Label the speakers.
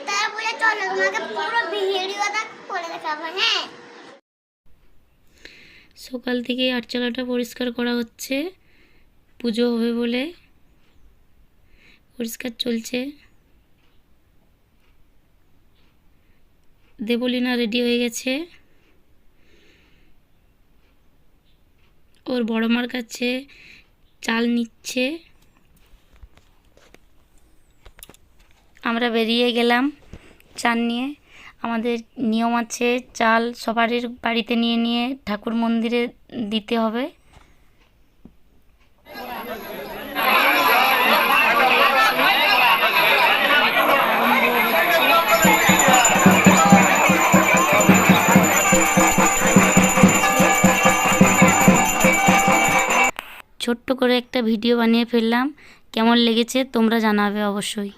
Speaker 1: তারপরে চলো তোমাকে পুরো ভিডিওটা করে দেখাবো। হ্যাঁ,
Speaker 2: সকাল থেকে আটচালাটা পরিষ্কার করা হচ্ছে, পুজো হবে বলে পরিষ্কার চলছে। দেবলীনা রেডি হয়ে গেছে, ওর বড় মার কাছে চাল নিচ্ছে। আমরা বেরিয়ে গেলাম চাল নিয়ে। আমাদের নিয়ম আছে চাল সবারই বাড়িতে নিয়ে নিয়ে ঠাকুর মন্দিরে দিতে হবে। ছোট্ট করে একটা ভিডিও বানিয়ে ফেললাম, কেমন লেগেছে তোমরা জানাবে অবশ্যই।